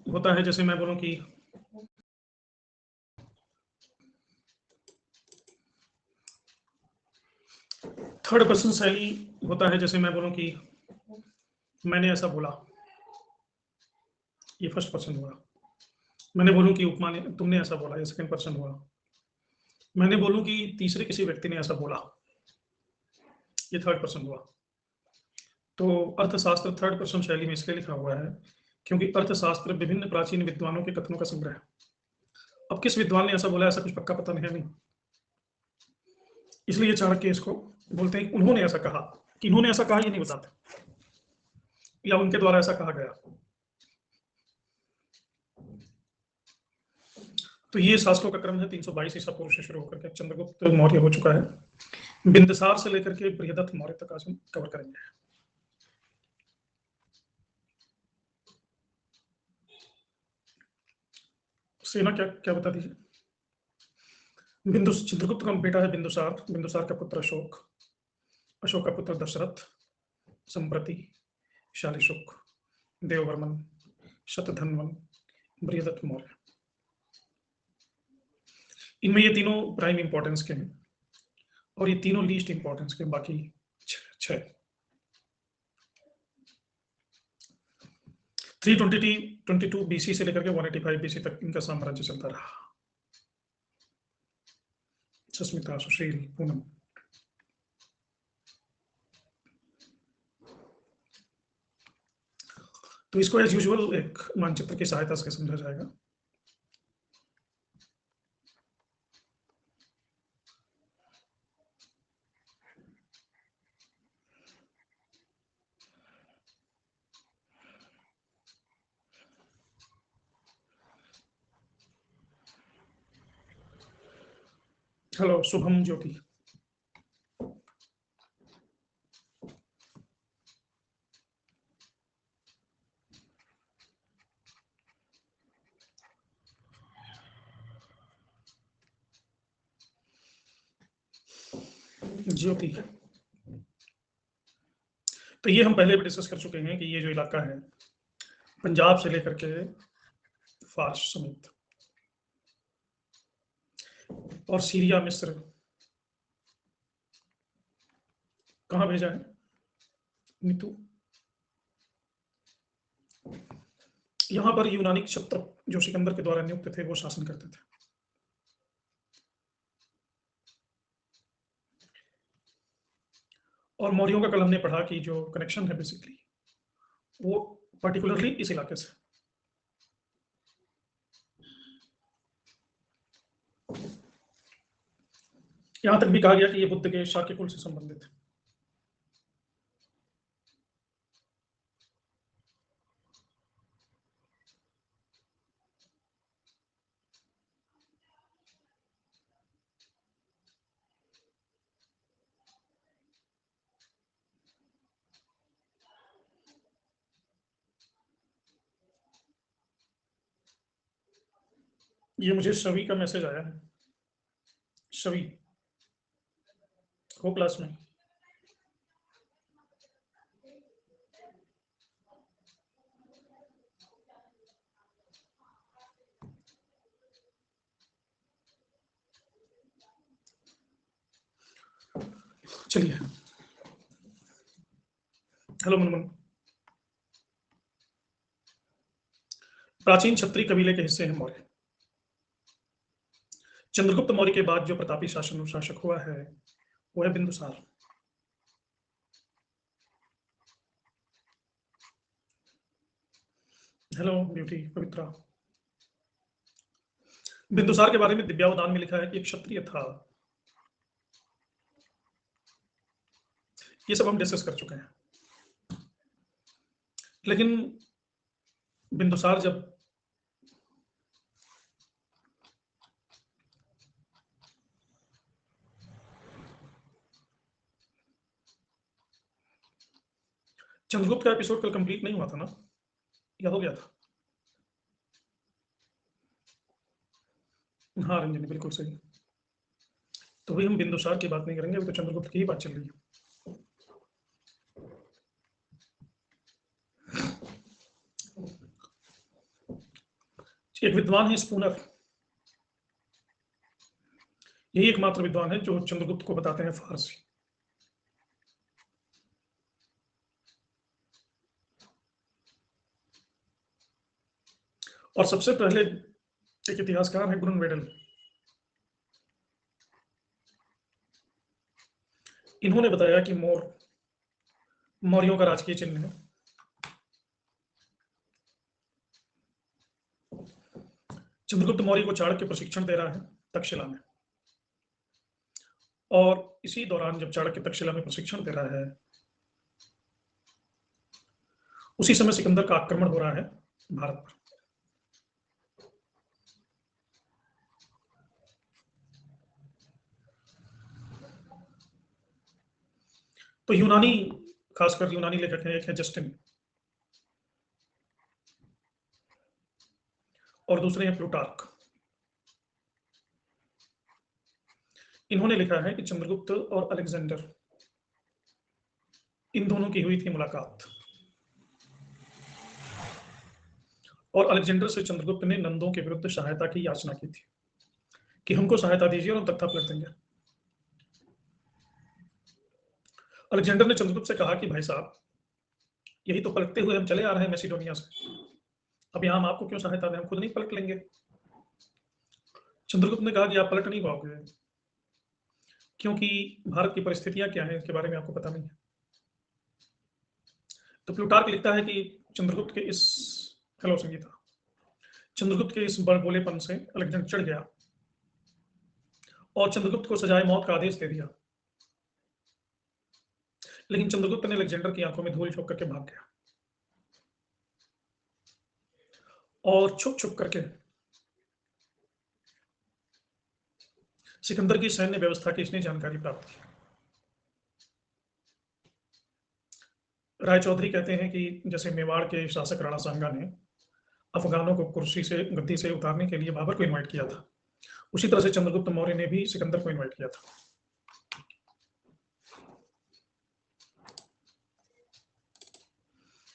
होता है जैसे मैं बोलूं कि थर्ड पर्सन शैली होता है जैसे मैं बोलूं कि मैंने ऐसा बोला, ये फर्स्ट पर्सन हुआ। मैंने बोलूं कि उपमा ने, तुमने ऐसा बोला, ये सेकंड पर्सन हुआ। मैंने बोलूं कि तीसरे किसी व्यक्ति ने ऐसा बोला, ये थर्ड पर्सन हुआ। तो अर्थशास्त्र थर्ड पर्सन शैली में इसलिए लिखा हुआ है क्योंकि अर्थशास्त्र विभिन्न प्राचीन विद्वानों के कथनों का संग्रह है। अब किस विद्वान ने ऐसा बोला, ऐसा कुछ पक्का पता नहीं है, इसलिए चाणक्य इसको बोलते हैं उन्होंने ऐसा कहा। कि इन्होंने ऐसा कहा ये नहीं बताते, या उनके द्वारा ऐसा कहा गया। तो ये शासकों का क्रम है 322 ईसा पूर्व से शुरू होकर के चंद्रगुप्त मौर्य हो चुका है। बिंदुसार से लेकर के बृहदत्त मौर्य तक आज हम कवर करेंगे। सेना क्या क्या बता दीजिए। चित्रगुप्त का बेटा है बिंदुसार, बिंदुसार का पुत्र अशोक, अशोक का पुत्र दशरथ, संप्रति, शालिशुक, देववर्मन, शतधन्वन, बृहदत्त मौर्य। इनमें ये तीनों प्राइम इंपॉर्टेंस के हैं और ये तीनों लीस्ट इंपॉर्टेंस के, बाकी 6। 322 बीसी से लेकर के 185 बीसी तक इनका साम्राज्य चलता रहा। सस्मिता, सुशील, पूनम। तो इसको एज यूजुअल एक मानचित्र की सहायता से समझा जाएगा। हेलो शुभम ज्योति। ज्योति। तो ये हम पहले भी डिस्कस कर चुके हैं कि ये जो इलाका है पंजाब से लेकर के फारस समेत और सीरिया, मिस्र, कहाँ भेजा है नीतू? यहां पर यूनानी क्षत्रप जो सिकंदर के द्वारा नियुक्त थे वो शासन करते थे। और मौर्यों का कल हमने पढ़ा कि जो कनेक्शन है बेसिकली वो पर्टिकुलरली इस इलाके से। यहां तक भी कहा गया कि ये बुद्ध के शाक्य कुल से संबंधित है। ये मुझे शवि का मैसेज आया है। शवि हो क्लास में? चलिए, हेलो मनमन। प्राचीन क्षत्रिय कबीले के हिस्से हैं मौर्य। चंद्रगुप्त मौर्य के बाद जो प्रतापी शासक हुआ है वो है बिंदुसार। हेलो ब्यूटी पवित्रा। बिंदुसार के बारे में दिव्यावदान में लिखा है कि एक क्षत्रिय था। ये सब हम डिस्कस कर चुके हैं। लेकिन बिंदुसार जब चंद्रगुप्त का एपिसोड कल कंप्लीट नहीं हुआ था ना, या हो गया था? हाँ रंजनी बिल्कुल सही। तो भाई हम बिंदुसार की बात नहीं करेंगे, अभी तो चंद्रगुप्त की ही बात चल रही है। एक विद्वान है स्पूनर, यही एकमात्र विद्वान है जो चंद्रगुप्त को बताते हैं फारसी। और सबसे पहले एक इतिहासकार है ग्रुनवेडल, इन्होंने बताया कि मौर्यों का राजकीय चिन्ह है। चंद्रगुप्त मौर्य को चाणक्य प्रशिक्षण दे रहा है तक्षशिला में, और इसी दौरान जब चाणक्य तक्षशिला में प्रशिक्षण दे रहा है, उसी समय सिकंदर का आक्रमण हो रहा है भारत पर। तो यूनानी, खासकर यूनानी लेखक हैं, एक है जस्टिन और दूसरे हैं प्लूटार्क। इन्होंने लिखा है कि चंद्रगुप्त और अलेक्जेंडर, इन दोनों की हुई थी मुलाकात, और अलेक्जेंडर से चंद्रगुप्त ने नंदों के विरुद्ध सहायता की याचना की थी कि हमको सहायता दीजिए और हम तख्ता पलट देंगे। अलेक्जेंडर ने चंद्रगुप्त से कहा कि भाई साहब, यही तो पलटते हुए हम चले आ रहे हैं मैसिडोनिया से, अब यहां हम आपको क्यों सहायता दें, हम खुद नहीं पलट लेंगे। चंद्रगुप्त ने कहा कि आप पलट नहीं पाओगे, क्योंकि भारत की परिस्थितियां क्या हैं इसके बारे में आपको पता नहीं है। तो प्लूटार्क लिखता है कि चंद्रगुप्त के इस संगीता चंद्रगुप्त के इस बड़बोलेपन से अलेक्जेंडर चढ़ गया और चंद्रगुप्त को सजाए मौत का आदेश दे दिया। लेकिन चंद्रगुप्त ने अलेक्जेंडर की आंखों में धूल झोंक करके भाग गया और छुप छुप करके सिकंदर की सैन्य व्यवस्था की इसने जानकारी प्राप्त की। राय चौधरी कहते हैं कि जैसे मेवाड़ के शासक राणा सांगा ने अफगानों को कुर्सी से, गद्दी से उतारने के लिए बाबर को इनवाइट किया था, उसी तरह से चंद्रगुप्त मौर्य ने भी सिकंदर को इनवाइट किया था।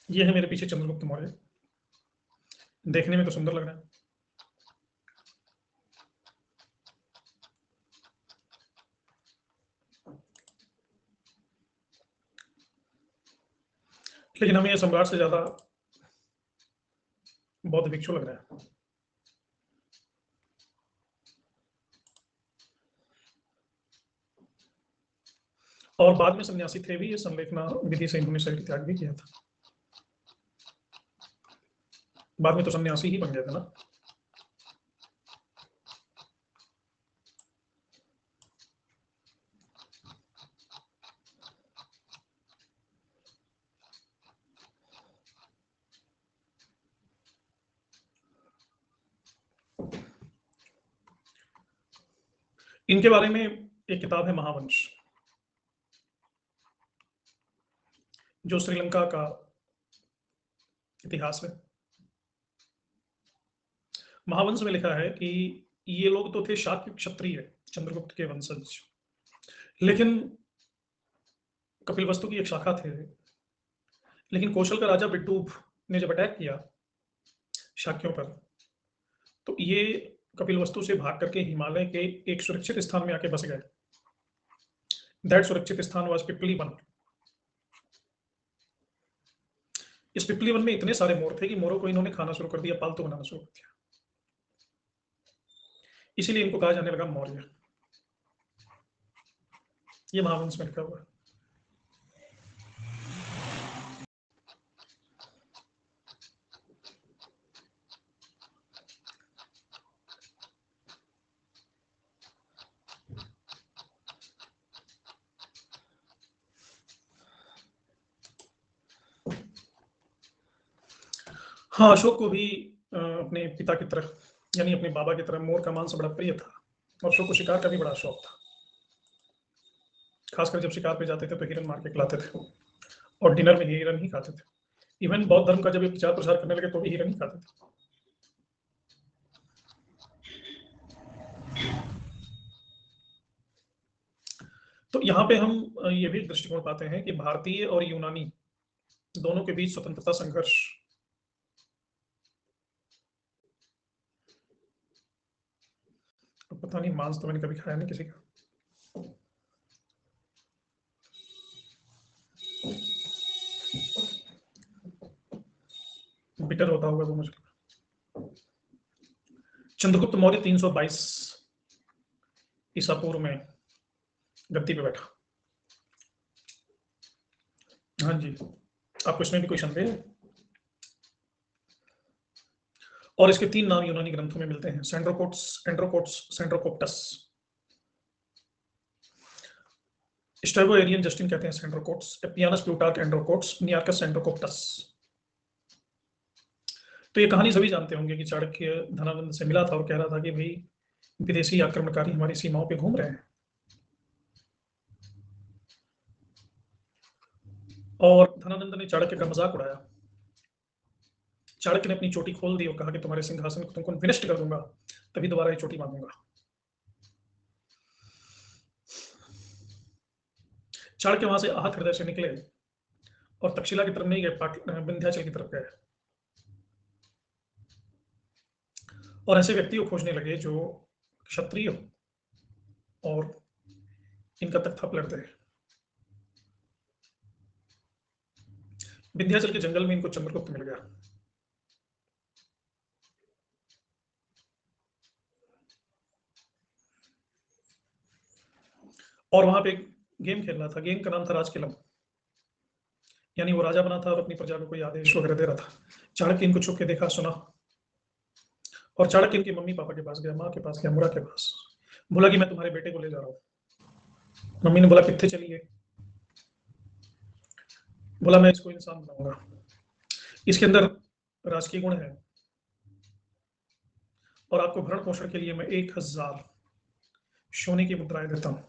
ये है मेरे पीछे चंद्रगुप्त मौर्य, देखने में तो सुंदर लग रहा है। लेकिन हमें यह सम्राट से ज्यादा बौद्ध भिक्षु लग रहा है। और बाद में सन्यासी थे भी, ये संलेखना विधि से इन्होंने शरीर त्याग भी किया था। बाद में तो सन्यासी ही बन गया था ना। इनके बारे में एक किताब है महावंश, जो श्रीलंका का इतिहास है। महावंश में लिखा है कि ये लोग तो थे शाक्य क्षत्रिय, चंद्रगुप्त के वंशज, लेकिन कपिलवस्तु की एक शाखा थे। लेकिन कौशल का राजा बिट्टूब ने जब अटैक किया शाक्यों पर, तो ये कपिलवस्तु से भाग करके हिमालय के एक सुरक्षित स्थान में आके बस गए। दैट सुरक्षित स्थान वाज पिपली वन। इस पिपली वन में इतने सारे मोर थे कि मोरों को इन्होंने खाना शुरू कर दिया, पालतू बनाना शुरू कर दिया, इसीलिए इनको कहा जाने लगा मौर्य। ये महावंश में लिखा हुआ है। हाँ, अशोक को भी अपने पिता की तरह, यानी अपने बाबा की तरह मोर का मांस बड़ा प्रिय था, और अशोक को शिकार का भी बड़ा शौक था। खासकर जब शिकार पे जाते थे तो हिरन मार के खिलाते थे, और डिनर में हिरन ही खाते थे। इवन बौद्ध धर्म का जब प्रचार प्रसार करने लगे तो भी हिरन ही खाते थे। तो यहाँ पे हम ये भी दृष्टिकोण पाते हैं कि भारतीय और यूनानी दोनों के बीच स्वतंत्रता संघर्ष पता नहीं, मांस तो मैंने कभी खाया नहीं किसी का। बिटर होता होगा वो मुझे। चंद्रगुप्त मौर्य 322 ईसा पूर्व में गद्दी पे बैठा। हाँ जी, आपको इसमें भी कोई संदेह है? और इसके 3 नाम यूनानी ग्रंथों में मिलते हैं, सेंड्रोकोट्स, एंड्रोकोट्स, सेंड्रोकोप्टस। स्ट्रैबो एरियन जस्टिन कहते हैं सेंड्रोकोट्स, एपियानस प्लूटार्क एंड्रोकोट्स, नियार्कस सेंड्रोकोप्टस। तो ये कहानी सभी जानते होंगे कि चाणक्य धनानंद से मिला था और कह रहा था कि भाई विदेशी आक्रमणकारी हमारी सीमाओं पे घूम रहे हैं, और धनानंद ने चाणक्य का मजाक उड़ाया। चाणक्य ने अपनी चोटी खोल दी और कहा कि तुम्हारे सिंहासन को तुमको विनष्ट कर दूंगा, तभी दोबारा ये चोटी मांगूंगा। चाणक्य वहां से आहत हृदय से निकले और तक्षशिला की तरफ नहीं गए, विंध्याचल की तरफ गए, और ऐसे व्यक्ति को खोजने लगे जो क्षत्रिय हो और इनका तख्ता पलट दे। विंध्याचल के जंगल में इनको चंद्रगुप्त मिल गया। और वहां पे एक गेम खेल रहा था, गेम का नाम था राजकिलम, यानी वो राजा बना था और अपनी प्रजा को कोई आदेश वगैरह दे रहा था। चाणक्य इनको छुप के देखा, सुना, और चाणक्य इनके मम्मी पापा के पास गया, माँ के पास गया, मुरा के पास, बोला कि मैं तुम्हारे बेटे को ले जा रहा हूँ। मम्मी ने बोला कितने चलिए, बोला मैं इसको इंसान बनाऊंगा, इसके अंदर राजकीय गुण है, और आपको भरण पोषण के लिए मैं 1000 सोने की मुद्राएं देता हूं,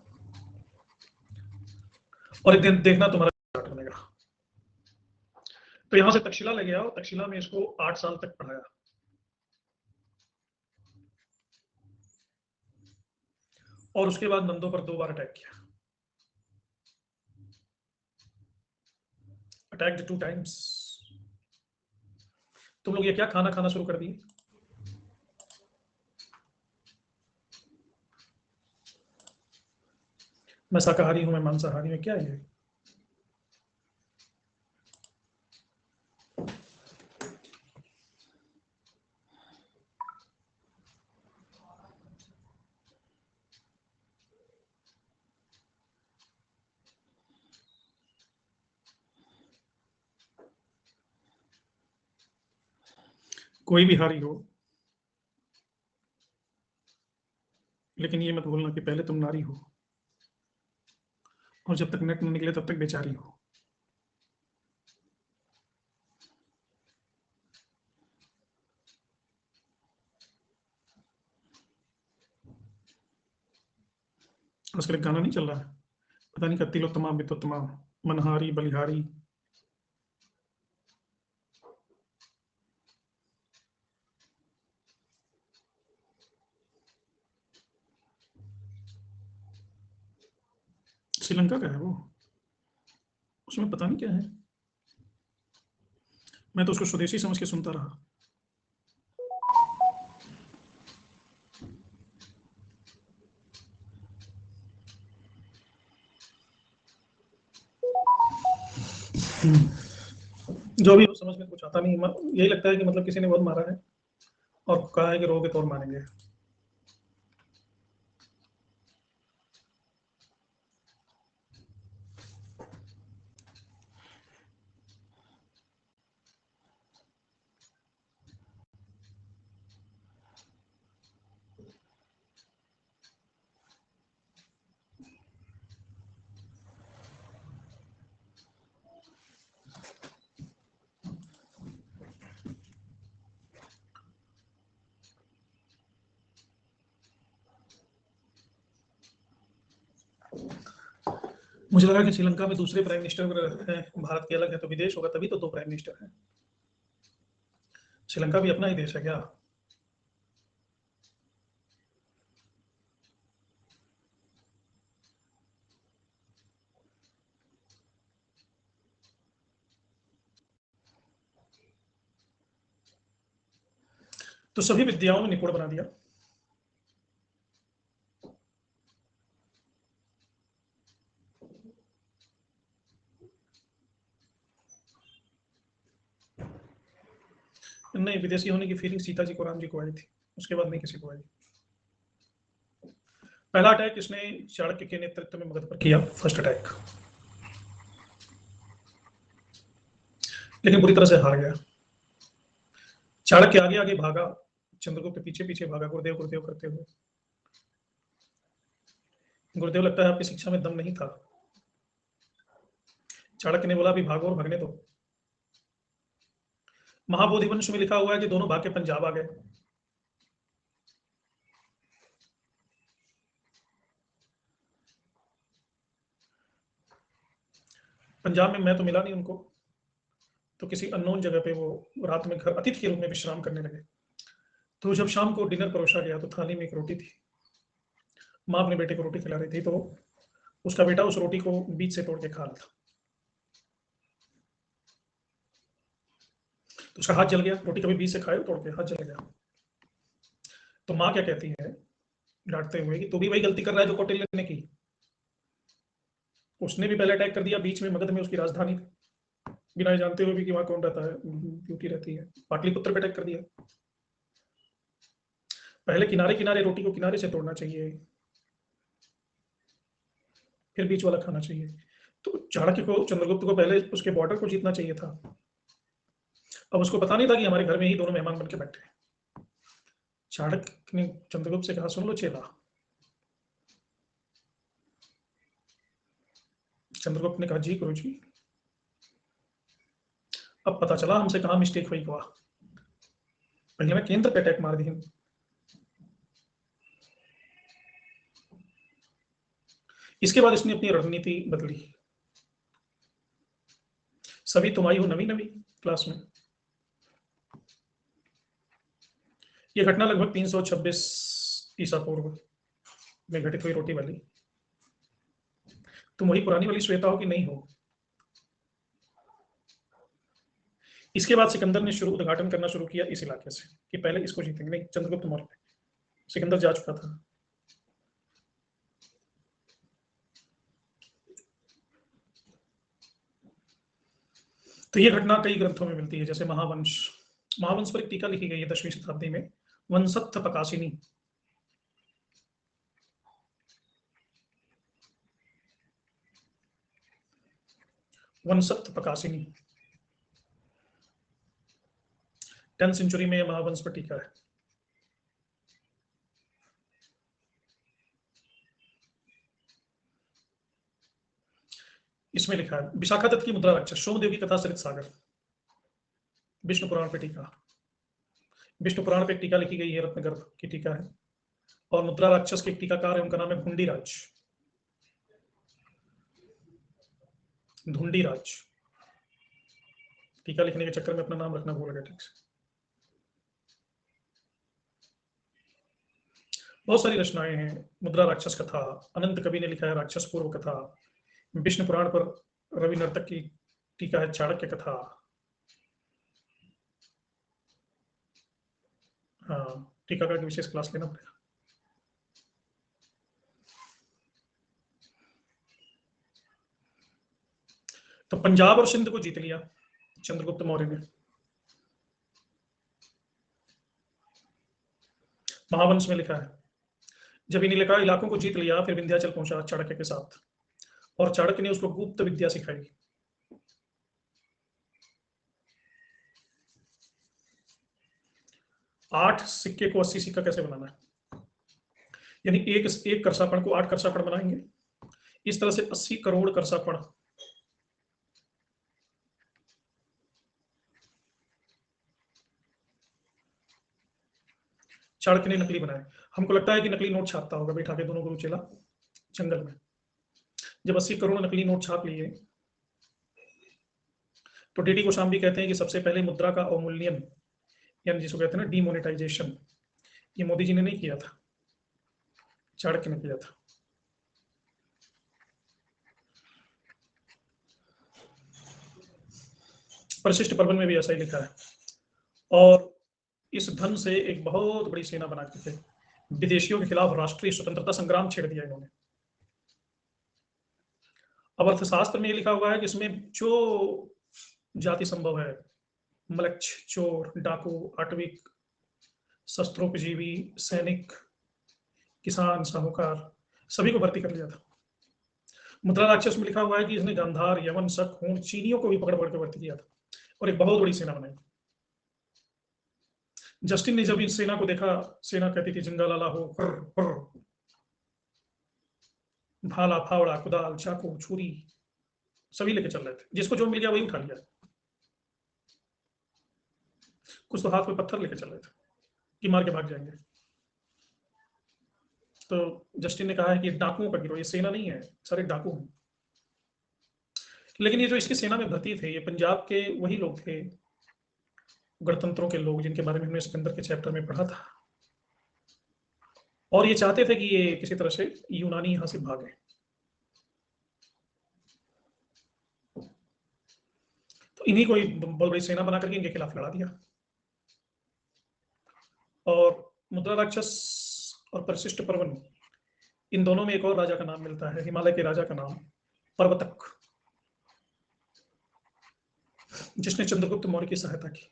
और एक दिन देखना तुम्हारा बनेगा। तो यहां से तक्षशिला ले गया और तक्षशिला में इसको 8 साल तक पढ़ाया। और उसके बाद नंदों पर 2 बार अटैक किया, अटैक्ड 2 टाइम्स। तुम लोग ये क्या खाना खाना शुरू कर दिए? मैं शाकाहारी हूं, मैं मांसाहारी हूं, क्या ये? कोई भी हारी हो, लेकिन ये मत भूलना कि पहले तुम नारी हो, और जब तक नेट न निकले तब तक बेचारी हो। आजकल एक गाना नहीं चल रहा है, पता नहीं कत्ती लो तमाम भी तो तमाम, मनहारी बलिहारी। श्रीलंका का है वो, उसमें पता नहीं क्या है, मैं तो उसको स्वदेशी समझ के सुनता रहा। जो भी हो, समझ में कुछ आता नहीं, यही लगता है कि मतलब किसी ने बहुत मारा है और कहा है कि रोगे तो और मारेंगे। मुझे लगा कि श्रीलंका में दूसरे प्राइम मिनिस्टर है, भारत के अलग है, तो विदेश होगा तभी तो 2 प्राइम मिनिस्टर हैं। श्रीलंका भी अपना ही देश है क्या? तो सभी विद्याओं में निपुण बना दिया। नहीं, विदेशी होने की फीलिंग सीता जी को, राम जी को आई थी, उसके बाद नहीं किसी को आई। पहला अटैक इसने चाणक्य के नेतृत्व में मगध पर किया, फर्स्ट अटैक, लेकिन बुरी तरह से हार गया। चाणक्य आगे आगे भागा, चंद्रगुप्त पीछे पीछे भागा, गुरुदेव गुरुदेव करते हुए। गुरुदेव, लगता है आपकी शिक्षा में दम नहीं था। चाणक्य ने बोला, अभी भागो और भागने दो। महाबोधि वंश में लिखा हुआ है कि दोनों भाग के पंजाब आ गए। पंजाब में मैं तो मिला नहीं उनको, तो किसी अननोन जगह पे वो रात में घर अतिथि के रूप में विश्राम करने लगे। तो जब शाम को डिनर परोसा गया तो थाली में एक रोटी थी। माँ अपने बेटे को रोटी खिला रही थी, तो उसका बेटा उस रोटी को बीच से तोड़ के खा रहा था। तो उसका हाथ जल गया, रोटी कभी बीच से खाए तोड़ के, हाथ जल गया। तो माँ क्या कहती है डांटते हुए कि तू भी वही गलती कर रहा है जो कौटिल्य ने की। उसने भी पहले अटैक कर दिया बीच में, मगध में उसकी राजधानी, बिना जानते हुए भी कि वहां कौन रहता है, ड्यूटी रहती है, पाटलिपुत्र पे अटैक कर दिया। पहले किनारे किनारे रोटी को किनारे से तोड़ना चाहिए, फिर बीच वाला खाना चाहिए। तो चाणक्य को, चंद्रगुप्त को पहले उसके बॉर्डर को जीतना चाहिए था। अब उसको पता नहीं था कि हमारे घर में ही दोनों मेहमान बन के बैठे हैं। चाणक्य ने चंद्रगुप्त से कहा, सुन लो चेला। चंद्रगुप्त ने कहा, जी गुरु जी। अब पता चला हमसे कहाँ मिस्टेक हुई हुआ, पहले मैं केंद्र पे अटैक मार दी। इसके बाद इसने अपनी रणनीति बदली। सभी तुम आई हो नवी नवी क्लास में। यह घटना लगभग 326 ईसा पूर्व में घटित हुई, रोटी वाली। तुम वही पुरानी वाली श्वेता हो कि नहीं हो? इसके बाद सिकंदर ने उद्घाटन करना शुरू किया इस इलाके से कि पहले इसको जीतेंगे। नहीं, चंद्रगुप्त मौर्य, सिकंदर जा चुका था। तो ये घटना कई ग्रंथों में मिलती है, जैसे महावंश। महावंश पर एक टीका लिखी गई है 10वीं शताब्दी में, वंशत्थ प्रकाशिनी। वंशत्थ प्रकाशिनी 10th सेंचुरी में महावंश पर टीका है। इसमें लिखा है, विशाखा दत्त की मुद्रा राक्षस, सोमदेव की कथा, सरित सागर, विष्णु पुराण पे टीका। विष्णु पुराण पे एक टीका लिखी गई है, रत्नगर्भ की टीका है। और मुद्रा राक्षस के एक टीकाकार है, उनका नाम है धुंडीराज। धुंडीराज टीका लिखने के चक्कर में अपना नाम रखना भूल गया ठीक से। बहुत सारी रचनाएं हैं। मुद्रा राक्षस कथा, अनंत कवि ने लिखा है राक्षस पूर्व कथा। विष्णु पुराण पर रवि नर्तक की टीका है, चाणक्य कथा। हाँ, टीकाकार की विशेष क्लास लेना पड़ेगा। तो पंजाब और सिंध को जीत लिया चंद्रगुप्त मौर्य ने। महावंश में लिखा है, जब इन इलाकों को जीत लिया, फिर विंध्याचल पहुंचा चाणक्य के साथ, और चाणक्य ने उसको गुप्त विद्या सिखाई। आठ सिक्के को 80 सिक्का कैसे बनाना है, यानी एक करसापण को 8 करसापण बनाएंगे। इस तरह से 80 करोड़ करसापण चाणक्य ने नकली बनाए। हमको लगता है कि नकली नोट छापता होगा बैठा के दोनों गुरु चेला जंगल में। जब 80 करोड़ नकली नोट छाप लिए, तो डीडी गोस्वामी कहते हैं कि सबसे पहले मुद्रा का अवमूल्यन, यानी जिसको कहते हैं ना डीमोनेटाइजेशन, ये मोदी जी ने नहीं किया था, चाणक्य ने किया था। परिशिष्ट पर्वन में भी ऐसा ही लिखा है। और इस धन से एक बहुत बड़ी सेना बना के थे, विदेशियों के खिलाफ राष्ट्रीय स्वतंत्रता संग्राम छेड़ दिया इन्होंने। अब अर्थशास्त्र में ये लिखा हुआ है कि इसमें जो जाति संभव है मलक्ष, चोर, डाकू, आटविक, शस्त्रोपजीवी, सैनिक, किसान, साहूकार, सभी को भर्ती कर लिया था। मुद्रा राक्षस में लिखा हुआ है कि इसने गांधार, यवन, शक, हूण, चीनियों को भी पकड़ पकड़ के भर्ती किया था और एक बहुत बड़ी सेना बनाई। जस्टिन ने जब इस सेना को देखा, सेना कहती थी जिंगालाला हो, भाला, फावड़ा, कुदाल, चाकू, छुरी सभी लेके चल रहे थे, जिसको जो मिल गया वही उठा लिया। कुछ तो हाथ में पत्थर लेके चल रहे थे कि मार के भाग जाएंगे। तो जस्टिन ने कहा है कि डाकुओं का गिरोह, ये सेना नहीं है, सारे डाकू हैं। लेकिन ये जो इसकी सेना में भर्ती थे, ये पंजाब के वही लोग थे, गणतंत्रों के लोग, जिनके बारे में हमने सिकंदर के चैप्टर में पढ़ा था। और ये चाहते थे कि ये किसी तरह से यूनानी यहां से भागे। तो इन्हीं को बहुत बड़ी सेना बना करके इनके खिलाफ लड़ा दिया। और मुद्रा राक्षस और परिशिष्ट पर्वन, इन दोनों में एक और राजा का नाम मिलता है, हिमालय के राजा का नाम पर्वतक, जिसने चंद्रगुप्त मौर्य की सहायता की।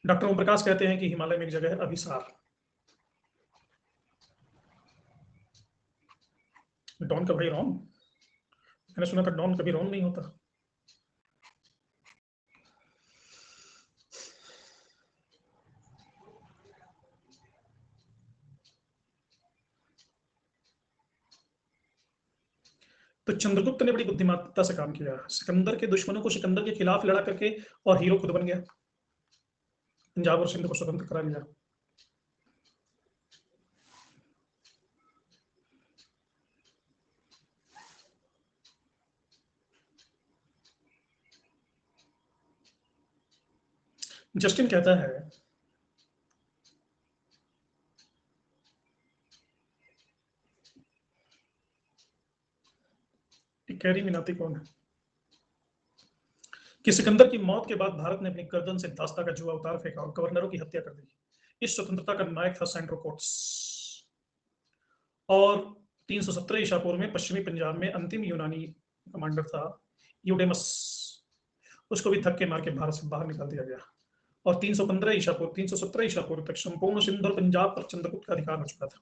डॉक्टर ओम प्रकाश कहते हैं कि हिमालय में एक जगह है अभिसार। डॉन का भाई रॉन, मैंने सुना था डॉन कभी रॉन नहीं होता। तो चंद्रगुप्त ने बड़ी बुद्धिमानता से काम किया, सिकंदर के दुश्मनों को सिकंदर के खिलाफ लड़ा करके और हीरो खुद बन गया, पंजाब और सिंध को स्वतंत्र करा लिया। जस्टिन कहता है कि कैरी मिनाती कौन है, कि सिकंदर की मौत के बाद भारत ने अपनी गर्दन से दास्ता का जुआ उतार फेंका और गवर्नरों की हत्या कर दी। इस स्वतंत्रता का नायक था सैंड्रो कोट्स। और 317 ईसा पूर्व में पश्चिमी पंजाब में अंतिम यूनानी कमांडर था यूडेमस, उसको भी धक्के मार के भारत से बाहर निकाल दिया गया। और 315 ईसा पूर्व 317 ईसा पूर्व तक संपूर्ण सिंध और पंजाब पर चंद्रगुप्त का अधिकार हो चुका था।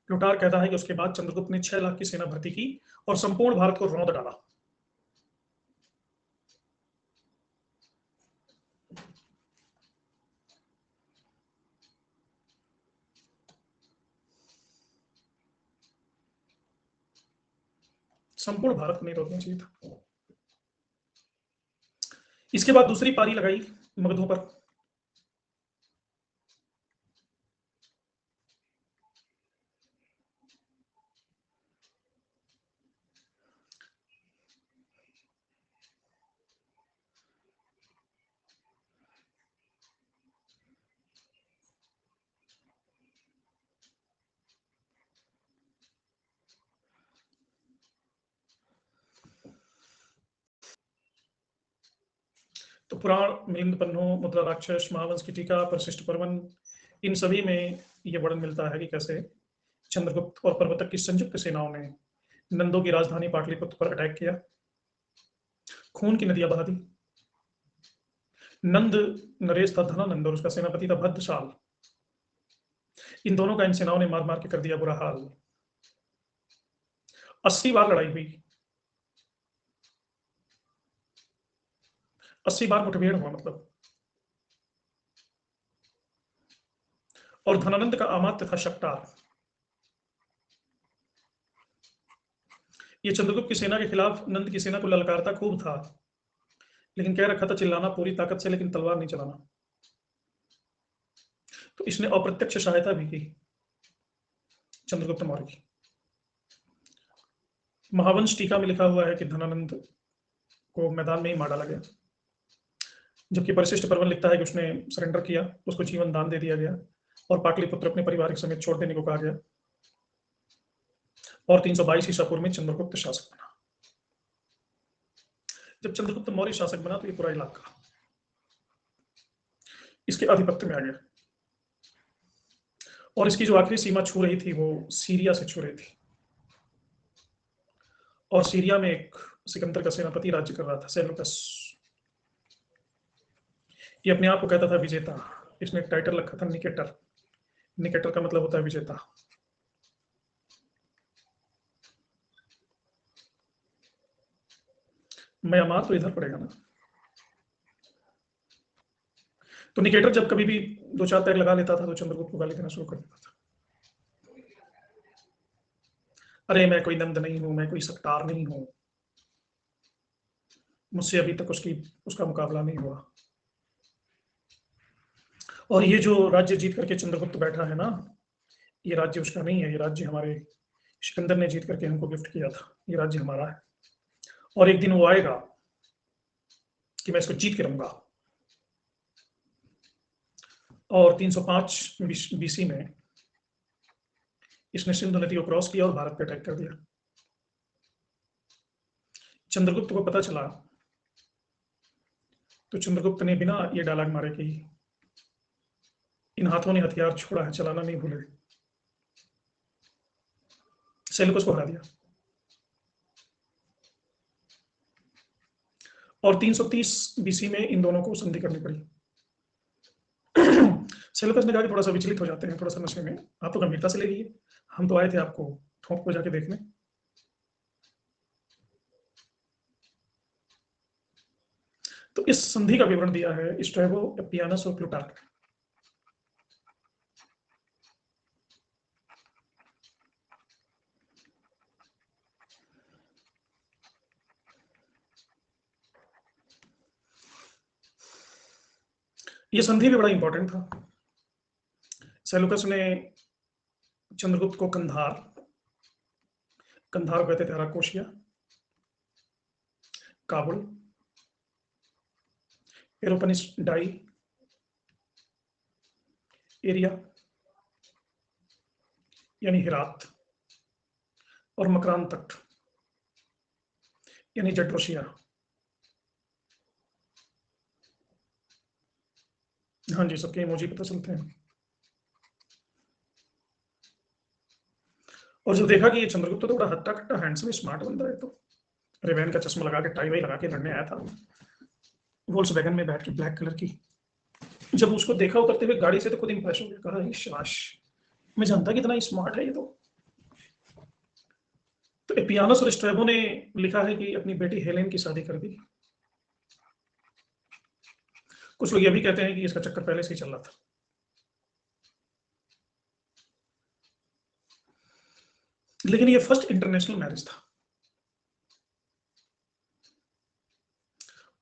प्लूटार कहता है कि उसके बाद चंद्रगुप्त ने 6 लाख की सेना भर्ती की और संपूर्ण भारत को रौंद डाला। संपूर्ण भारत को नहीं रोकना चाहिए था। इसके बाद दूसरी पारी लगाई मगधों पर। तो पुराण, मिलिंद पन्नों, मुद्रा राक्षस, महावंश की टीका, परिशिष्ट पर्वन, इन सभी में यह वर्णन मिलता है कि कैसे चंद्रगुप्त और पर्वतक की संयुक्त सेनाओं ने नंदों की राजधानी पाटलिपुत्र पर अटैक किया, खून की नदियां बहा दी। नंद नरेश था धनानंद और उसका सेनापति था भद्रशाल। इन दोनों का इन सेनाओं ने मार मार के कर दिया बुरा हाल। 80 बार लड़ाई हुई, 80 बार मुठभेड़ हुआ मतलब। और धनानंद का अमात्य था शक्टार। ये चंद्रगुप्त की सेना के खिलाफ नंद की सेना को ललकारता खूब था, लेकिन कह रखा था चिल्लाना पूरी ताकत से, लेकिन तलवार नहीं चलाना। तो इसने अप्रत्यक्ष सहायता भी की चंद्रगुप्त मौर्य की। महावंश टीका में लिखा हुआ है कि धनानंद को मैदान में ही मार डाला गया, जबकि परिशिष्ट पर्वन लिखता है कि उसने सरेंडर किया, उसको जीवन दान दे दिया गया और पाटलिपुत्र अपने परिवार समेत छोड़ देने को कहा गया। और 322 ईसा पूर्व में चंद्रगुप्त शासक बना। जब चंद्रगुप्त मौर्य शासक बना तो ये पूरा इलाका इसके आधिपत्य में आ गया। और इसकी जो आखिरी सीमा छू रही थी वो सीरिया से छू रही थी। और सीरिया में एक सिकंदर का सेनापति राज्य कर रहा था, सेल्यूकस। ये अपने आप को कहता था विजेता। इसने टाइटल रखा था निकेटर। निकेटर का मतलब होता है विजेता। म्यांमार तो इधर पड़ेगा ना। तो निकेटर जब कभी भी दो चार पैर लगा लेता था तो चंद्रगुप्त को गाली देना शुरू कर देता था। अरे मैं कोई नंद नहीं हूं, मैं कोई सत्तार नहीं हूं, मुझसे अभी तक उसका मुकाबला नहीं हुआ। और ये जो राज्य जीत करके चंद्रगुप्त बैठा है ना, ये राज्य उसका नहीं है, ये राज्य हमारे सिकंदर ने जीत करके हमको गिफ्ट किया था, ये राज्य हमारा है। और एक दिन वो आएगा कि मैं इसको जीत के रहूंगा। और 305 बीसी में इसने सिंधु नदी को क्रॉस किया और भारत पे अटैक कर दिया। चंद्रगुप्त को पता चला तो चंद्रगुप्त ने बिना ये डायलॉग मारे कि इन हाथों ने हथियार छोड़ा है, चलाना नहीं भूले, सेल्यूकस को हरा दिया। और 330 बीसी में इन दोनों को संधि करनी पड़ी। सेल्यूकस ने कहा कि थोड़ा सा विचलित हो जाते हैं, थोड़ा सा नशे में, आप तो गंभीरता से ले लीजिए, हम तो आए थे आपको ठोक को जाके देखने। तो इस संधि का विवरण दिया है स्ट्रैबो, एपियानस और प्लूटार्क। ये संधि भी बड़ा इंपॉर्टेंट था। सेल्यूकस ने चंद्रगुप्त को कंधार कहते थे अराकोशिया, काबुल, पेलोपोनेस डाई एरिया यानी हिरात, और मकरान तट यानी जट्रोसिया। हाँ जी, सबके इमोजी पता चलते हैं। और जब देखा कि ये चंद्रगुप्त तो बड़ा हट्टा कट्टा हैंडसम स्मार्ट बंदा है, तो रेवेन का चश्मा लगा के टाई वाई लगा के लड़ने आया था वोल्क्सवैगन में बैठ के ब्लैक कलर की। जब उसको देखा उतरते हुए गाड़ी से तो खुद इंप्रेस हो गया, कहा शाबाश, मैं जानता कितना स्मार्ट है ये तो एपियानस और स्ट्रैबो ने लिखा है कि अपनी बेटी हेलेन की शादी कर दी। कुछ लोग ये भी कहते हैं कि इसका चक्कर पहले से ही चल रहा था। लेकिन ये फर्स्ट इंटरनेशनल मैरिज था,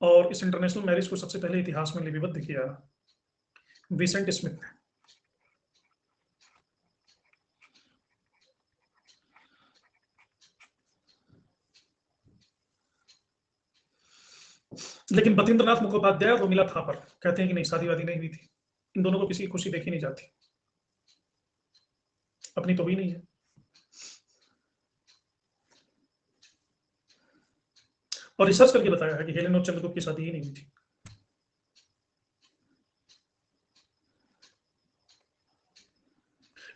और इस इंटरनेशनल मैरिज को सबसे पहले इतिहास में लिपिबद्ध किया विसेंट स्मिथ ने। लेकिन बतीन्द्रनाथ मुखोपाध्याय और रोमिला थापर कहते हैं कि नहीं, शादी वादी नहीं हुई थी, इन दोनों को किसी की खुशी देखी नहीं जाती, अपनी तो भी नहीं है। और रिसर्च करके बताया है कि हेलेन और चंद्रगुप्त की शादी ही नहीं हुई थी।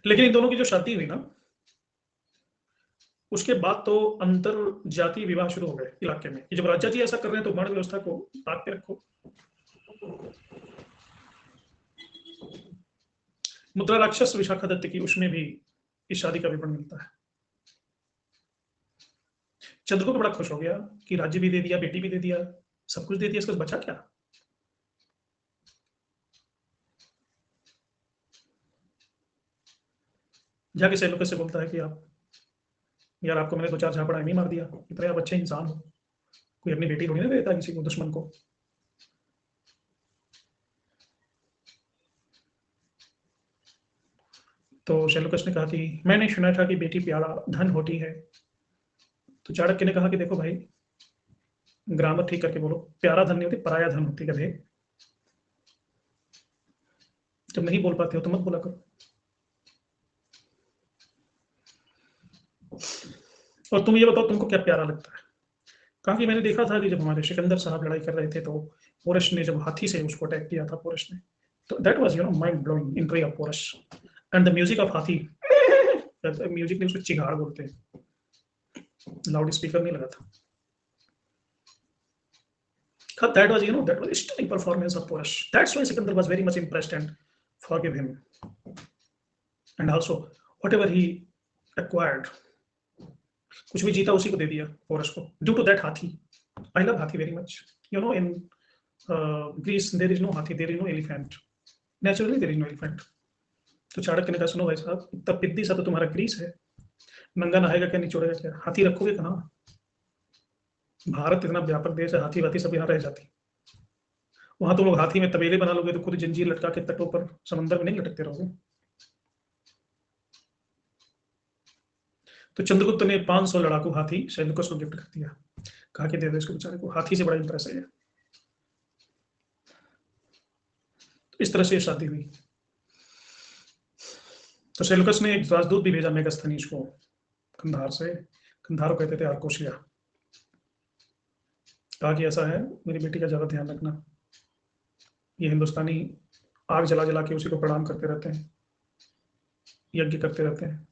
लेकिन इन दोनों की जो शादी हुई ना, उसके बाद तो अंतर जातीय विवाह शुरू हो गए इलाके में, कि जब राजा जी ऐसा कर रहे हैं तो वर्ण व्यवस्था को ताक पे रखो। मुद्रा राक्षस विशाखादत्त की, उसमें भी इस शादी का विवरण मिलता है। चंद्रगुप्त बड़ा खुश हो गया कि राज्य भी दे दिया, बेटी भी दे दिया, सब कुछ दे दिया, इसका बचा क्या। जाके सेल्यूकस से बोलता है कि आप यार, आपको मैंने दो चार झापड़ा नहीं मार दिया, इतने आप अच्छे इंसान हो, कोई अपनी बेटी थोड़ी ना देता किसी को, दुश्मन को। तो सेल्यूकस ने कहा कि मैंने सुना था कि बेटी प्यारा धन होती है। तो चाणक्य ने कहा कि देखो भाई, ग्रामर ठीक करके बोलो, प्यारा धन नहीं होती, पराया धन होती है। जब नहीं बोल पाते हो तो मत बोला करो। और तुम ये बताओ, तुमको क्या प्यारा लगता है। कहा कि मैंने देखा था कि जब हमारे सिकंदर साहब लड़ाई कर रहे थे तो पोरस ने जब हाथी से उसको अटैक किया था, पोरस ने, तो that was mind blowing entry of Porus and the music of हाथी। म्यूजिक ने उसको चिंगाड़ बोलते हैं, लाउड स्पीकर नहीं लगा था। That was, that was a stunning performance of Porus. That's why Sikandar was very much impressed and forgave him. And also, whatever he acquired, कुछ भी जीता उसी को दे दिया पोरस को. Due to that हाथी. I love हाथी very much. In Greece there is no हाथी, there is no elephant. Naturally there is no elephant. तो चाणक्य ने कहा, सुनो भाई साहब, इतना पिद्दी सा तो तुम्हारा ग्रीस है, नंगा नहाएगा क्या, निचोड़ेगा क्या, हाथी रखोगे कहाँ? भारत इतना व्यापक देश है, हाथी वाथी सब यहाँ रह जाती. वहां तुम लोग हाथी में तबेले बना लोगे तो खुद जंजीर लटका के तटों पर समंदर में नहीं लटकते रहोगे. तो चंद्रगुप्त ने 500 लड़ाकू हाथी सैनिकों को गिफ्ट कर दिया. कहा कि दे दो इसको बेचारे को, हाथी से बड़ा इंप्रेस है. तो इस तरह से शादी हुई. तो सेल्यूकस ने एक राजदूत भी भेजा मेगास्थनीज को कंधार से. कंधार को कहते थे आर्कोशिया. कहा कि ऐसा है, मेरी बेटी का ज्यादा ध्यान रखना. ये हिंदुस्तानी आग जला जला के उसी को प्रणाम करते रहते हैं, यज्ञ करते रहते हैं.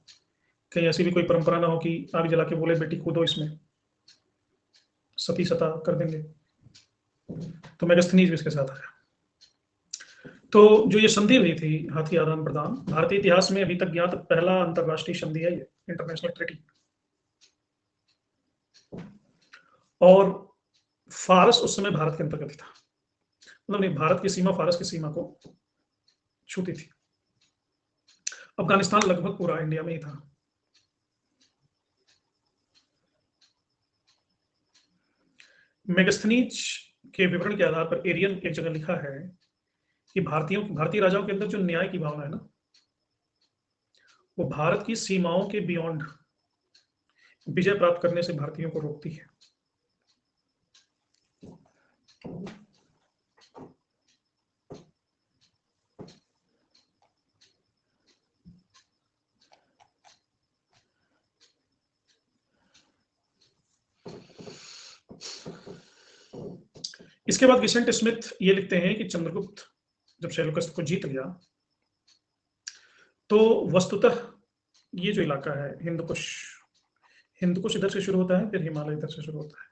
कहीं ऐसी भी कोई परंपरा ना हो कि आग जला के बोले बेटी कूदो इसमें, सती सता कर देंगे. तो मेगास्थनीज भी इसके साथ आया. तो जो ये संधि हुई थी हाथी आदान प्रदान, भारतीय इतिहास में अभी तक ज्ञात पहला अंतरराष्ट्रीय संधि है ये, इंटरनेशनल ट्रीटी. और फारस उस समय भारत के अंतर्गत था, मतलब नहीं, भारत की सीमा फारस की सीमा को छूती थी. अफगानिस्तान लगभग पूरा इंडिया में ही था. मेगास्थनीज के विवरण के आधार पर एरियन एक जगह लिखा है कि भारतीय राजाओं के अंदर जो न्याय की भावना है ना, वो भारत की सीमाओं के बियॉन्ड विजय प्राप्त करने से भारतीयों को रोकती है. इसके बाद विसेंट स्मिथ ये लिखते हैं कि चंद्रगुप्त जब सेल्यूकस को जीत लिया तो वस्तुतः ये जो इलाका है हिंदकुश इधर से शुरू होता है, फिर हिमालय इधर से शुरू होता है,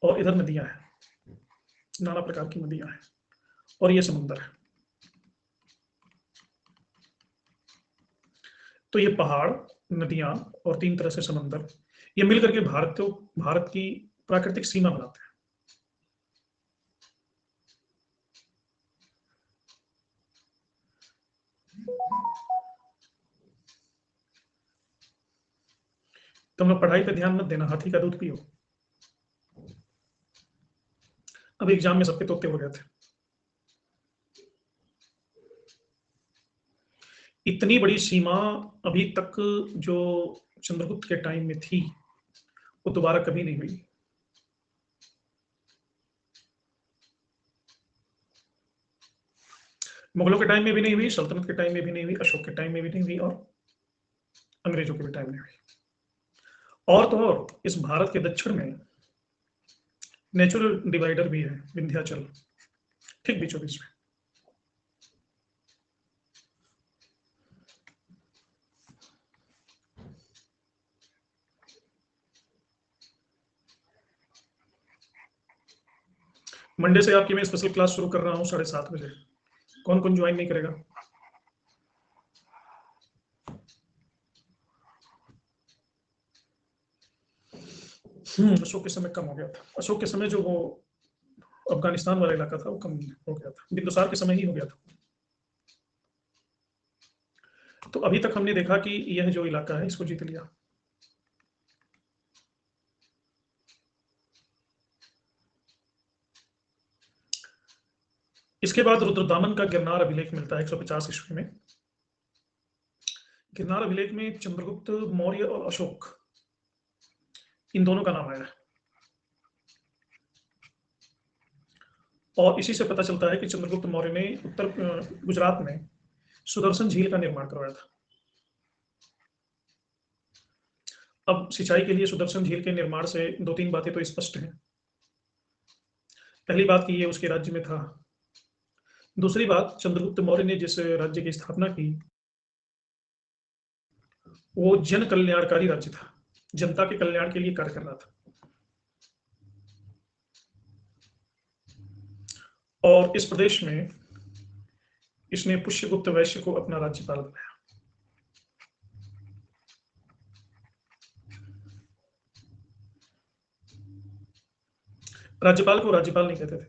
और इधर नदियां हैं, नाना प्रकार की नदियां हैं, और ये समुद्र है. तो ये पहाड़, नदियां और 3 तरह से समुद्र, ये मिलकर के भारत की प्राकृतिक सीमा बनाते हैं. तुम लोग पढ़ाई पे ध्यान मत देना, हाथी का दूध पियो. अब एग्जाम में सबके तोते हो गए थे. इतनी बड़ी सीमा अभी तक जो चंद्रगुप्त के टाइम में थी वो दोबारा कभी नहीं हुई. मुगलों के टाइम में भी नहीं हुई, सल्तनत के टाइम में भी नहीं हुई, अशोक के टाइम में भी नहीं हुई, और अंग्रेजों के भी टाइम में हुई. और तो और इस भारत के दक्षिण में नेचुरल डिवाइडर भी है, विंध्याचल, ठीक बीचों बीच में. मंडे से आपकी मैं स्पेशल क्लास शुरू कर रहा हूँ 7:30 बजे. कौन कौन ज्वाइन नहीं करेगा? अशोक के समय कम हो गया था. अशोक के समय जो वो अफगानिस्तान वाला इलाका था वो कम हो गया था, बिंदुसार के समय ही हो गया था. तो अभी तक हमने देखा कि यह जो इलाका है इसको जीत लिया. इसके बाद रुद्रदामन का गिरनार अभिलेख मिलता है 150 ईस्वी में. गिरनार अभिलेख में चंद्रगुप्त मौर्य और अशोक इन दोनों का नाम आया है. और इसी से पता चलता है कि चंद्रगुप्त मौर्य ने उत्तर गुजरात में सुदर्शन झील का निर्माण करवाया था. अब सिंचाई के लिए सुदर्शन झील के निर्माण से 2-3 बातें तो स्पष्ट हैं. पहली बात कि ये उसके राज्य में था. दूसरी बात, चंद्रगुप्त मौर्य ने जिस राज्य की स्थापना की वो जन कल्याणकारी राज्य था, जनता के कल्याण के लिए कार्य कर रहा था. और इस प्रदेश में इसने पुष्यगुप्त वैश्य को अपना राज्यपाल बनाया। राज्यपाल को राज्यपाल नहीं कहते थे,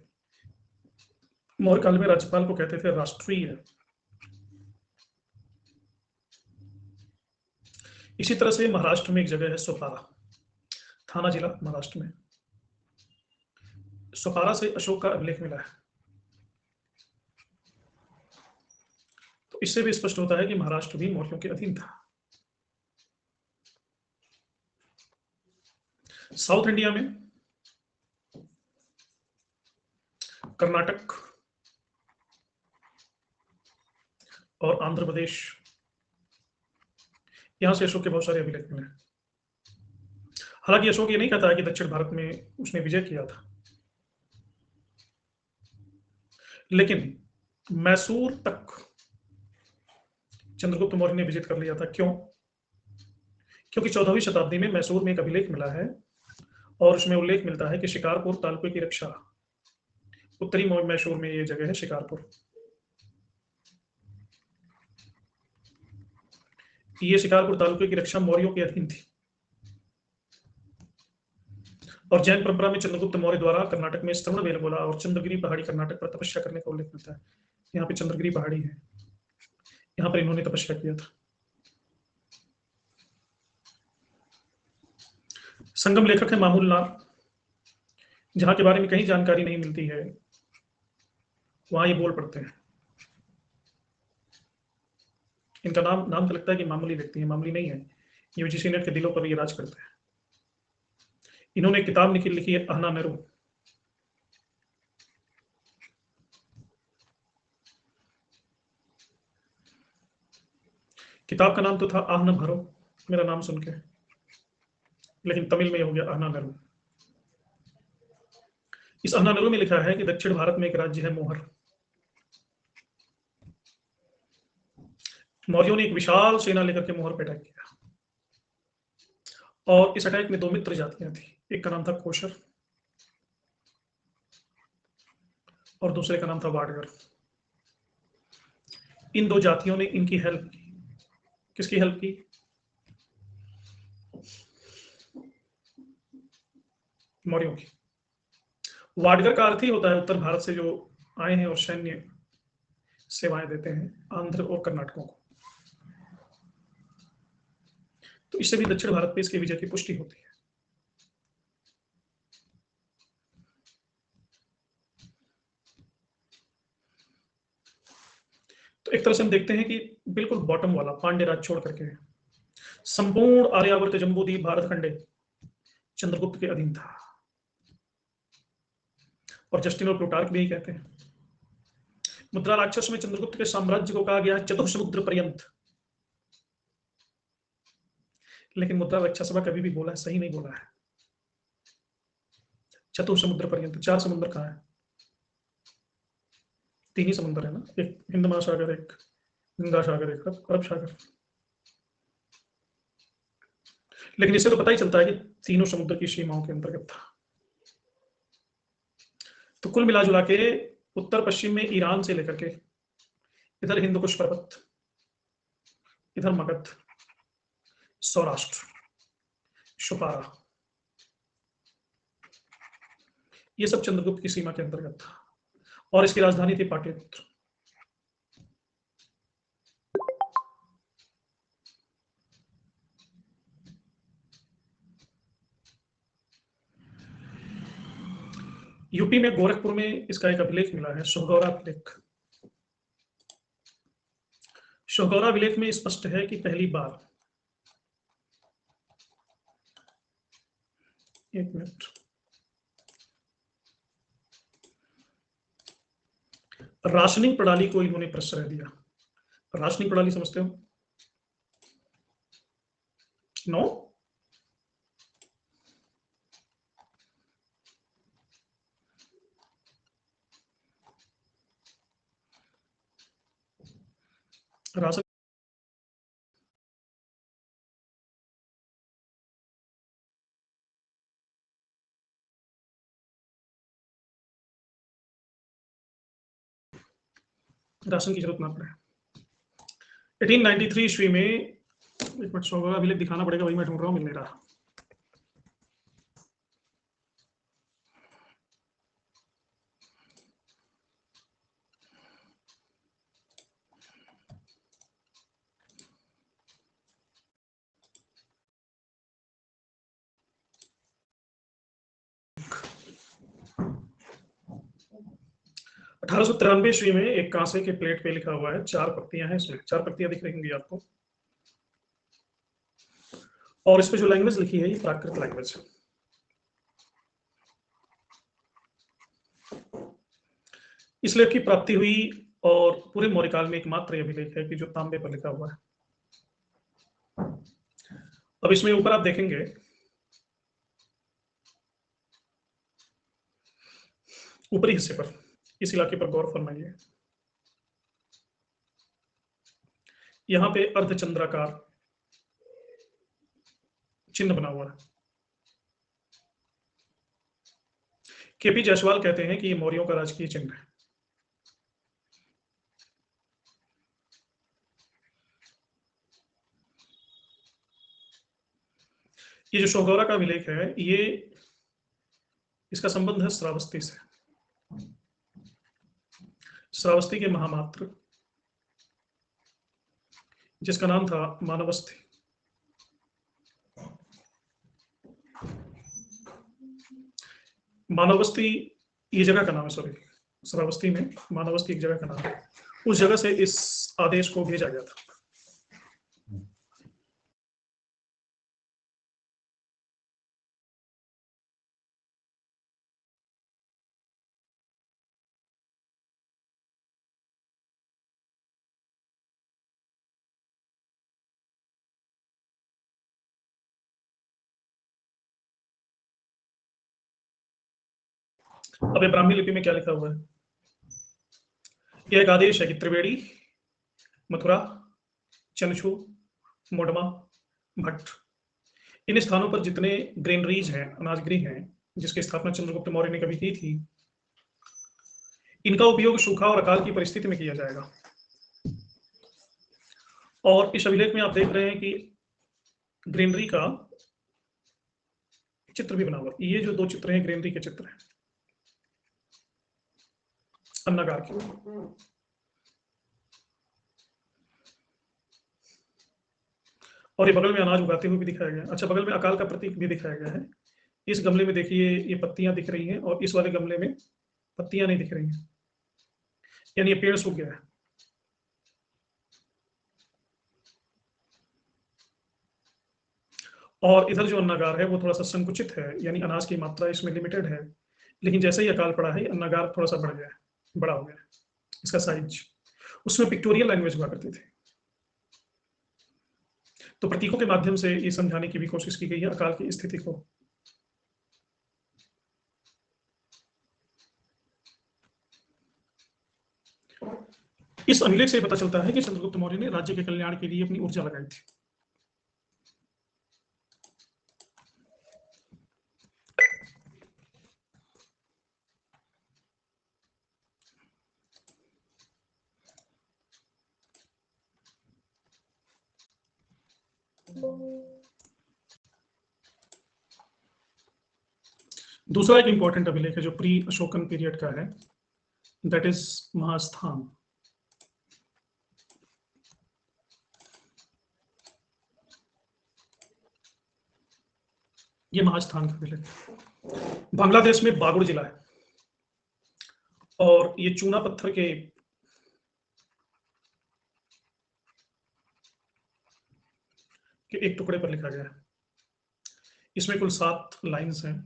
मौर्य काल में राज्यपाल को कहते थे राष्ट्रीय। इसी तरह से महाराष्ट्र में एक जगह है सोपारा, थाना जिला महाराष्ट्र में। सोपारा से अशोक का अभिलेख मिला है। तो इससे भी स्पष्ट होता है कि महाराष्ट्र भी मौर्यों के अधीन था। साउथ इंडिया में कर्नाटक और आंध्र प्रदेश, यहां से अशोक के बहुत सारे अभिलेख मिले हैं। हालांकि अशोक ये नहीं कहता है कि दक्षिण भारत में उसने विजय किया था, लेकिन मैसूर तक चंद्रगुप्त मौर्य ने विजिट कर लिया था। क्यों? क्योंकि 14वीं शताब्दी में मैसूर में एक अभिलेख मिला है और उसमें उल्लेख मिलता है कि शिकारपुर तालुके की रक्षा, उत्तरी मैसूर में ये जगह है शिकारपुर, ये शिकारपुर तालुके की रक्षा मौर्यों के अधीन थी। और जैन परंपरा में चंद्रगुप्त मौर्य द्वारा कर्नाटक में श्रवणबेलगोला और चंद्रगिरी पहाड़ी कर्नाटक पर तपस्या करने का उल्लेख मिलता है। यहाँ पे चंद्रगिरी पहाड़ी है, यहाँ पर इन्होंने तपस्या किया था। संगम लेखक है मामूल नाम, जहां के बारे में कहीं जानकारी नहीं मिलती है, वहां ये बोल पड़ते हैं। इनका नाम तो लगता है कि मामूली व्यक्ति है, मामूली नहीं है, ये यूजीसी नेट के दिलों पर ये राज करते हैं। इन्होंने किताब लिखी है आहना नेहरू। किताब का नाम तो था आहना भरो, मेरा नाम सुन के, लेकिन तमिल में हो गया आहना नेहरू। इस आहना नेहरू में लिखा है कि दक्षिण भारत में एक राज्य है मोहर। मौर्यों ने एक विशाल सेना लेकर के मोहर पर अटैक किया, और इस अटैक में दो मित्र जातियां थी, एक का नाम था कोशर और दूसरे का नाम था वाडगर। इन दो जातियों ने इनकी हेल्प की। किसकी हेल्प की? मौर्यों की। वाडगर का अर्थ ही होता है उत्तर भारत से जो आए हैं और सैन्य सेवाएं देते हैं आंध्र और कर्नाटकों को। तो इससे भी दक्षिण भारत में इसके विजय की पुष्टि होती है। तो एक तरह से हम देखते हैं कि बिल्कुल बॉटम वाला पांड्य राज छोड़ करके संपूर्ण आर्यावर्त जम्बूद्वीप भारत खंडे चंद्रगुप्त के अधीन था। और जस्टिन और प्लूटार्क भी यही कहते हैं। मुद्रा राक्षस में चंद्रगुप्त के साम्राज्य को कहा गया है चतुर्समुद्र पर्यंत, लेकिन मुद्रा रक्षा सभा कभी भी बोला है, सही नहीं बोला है। चतुर्समुद्र पर्यंत, चार समुद्र कहाँ है? तीन ही समुद्र है ना, एक हिंद महासागर, एक गंगा सागर, एक अरब सागर। लेकिन इससे तो पता ही चलता है कि तीनों समुद्र की सीमाओं के अंतर्गत था। तो कुल मिलाजुला के उत्तर पश्चिम में ईरान से लेकर के इधर हिंदुकुश पर्वत, इधर मगध, सौराष्ट्र, शुपारा, ये सब चंद्रगुप्त की सीमा के अंतर्गत था। और इसकी राजधानी थी पाटलिपुत्र। यूपी में गोरखपुर में इसका एक अभिलेख मिला है, सोहगौरा अभिलेख। सोहगौरा अभिलेख में स्पष्ट है कि पहली बार, एक मिनट, राशनिंग प्रणाली को इन्होंने प्रश्रय दिया। राशनिंग प्रणाली समझते हो? नो? राशन राशन की जरूरत ना पड़े। 1893 ईस्वी में, एक मिनट, 100 का अभिलेख दिखाना पड़ेगा, वही मैं ढूंढ रहा हूँ, मिल नहीं रहा। अठारह सौ 93 ईस्वी में एक कांसे के प्लेट पे लिखा हुआ है, 4 पत्तियां हैं, इसमें 4 पत्तियां दिख रही होंगी आपको, और इस पे जो लैंग्वेज लिखी है ये प्राकृत लैंग्वेज है। इस लेख की प्राप्ति हुई और पूरे मौर्यकाल में एकमात्र यह अभिलेख है कि जो तांबे पर लिखा हुआ है। अब इसमें ऊपर आप देखेंगे, ऊपरी हिस्से पर, इस इलाके पर गौर फरमाइए। यहां पे अर्धचंद्राकार चिन्ह बना हुआ है। केपी जायसवाल कहते हैं कि ये मौर्यों का राजकीय चिन्ह है। ये जो शोगौरा का अभिलेख है, ये इसका संबंध है श्रावस्ती से। श्रावस्ती के महामात्र, जिसका नाम था मानवस्थी। मानवस्थी ये जगह का नाम है, सॉरी, श्रावस्ती में मानवस्थी एक जगह का नाम है। उस जगह से इस आदेश को भेजा गया था। अब ये ब्राह्मी लिपि में क्या लिखा हुआ है? यह एक आदेश है कि त्रिवेणी, मथुरा, चनछू, मोडमा, भट्ट, इन स्थानों पर जितने ग्रेनरीज हैं, अनाजगृह हैं, जिसकी स्थापना चंद्रगुप्त मौर्य ने कभी की थी, इनका उपयोग सूखा और अकाल की परिस्थिति में किया जाएगा। और इस अभिलेख में आप देख रहे हैं कि ग्रेनरी का चित्र भी बना हुआ। ये जो 2 चित्र हैं, ग्रेनरी के चित्र हैं, अन्नागार के। और ये बगल में अनाज उगाते हुए भी दिखाया गया। अच्छा, बगल में अकाल का प्रतीक भी दिखाया गया है। इस गमले में देखिए ये पत्तियां दिख रही हैं, और इस वाले गमले में पत्तियां नहीं दिख रही हैं, यानी ये पेड़ सूख गया है। और इधर जो अन्नागार है वो थोड़ा सा संकुचित है, यानी अनाज की मात्रा इसमें लिमिटेड है। लेकिन जैसे ही अकाल पड़ा है, अन्नागार थोड़ा सा बढ़ गया है, बड़ा हो गया है इसका साइज। उसमें पिक्टोरियल लैंग्वेज हुआ करती थी। तो प्रतीकों के माध्यम से ये समझाने की भी कोशिश की गई है अकाल की स्थिति को। इस अभिलेख से पता चलता है कि चंद्रगुप्त मौर्य ने राज्य के कल्याण के लिए अपनी ऊर्जा लगाई थी। दूसरा एक इंपॉर्टेंट अभिलेख है जो प्री अशोकन पीरियड का है, दैट इज महास्थान। ये महास्थान का अभिलेख बांग्लादेश में बागुड़ जिला है, और ये चूना पत्थर के एक टुकड़े पर लिखा गया है। इसमें कुल 7 लाइन्स हैं।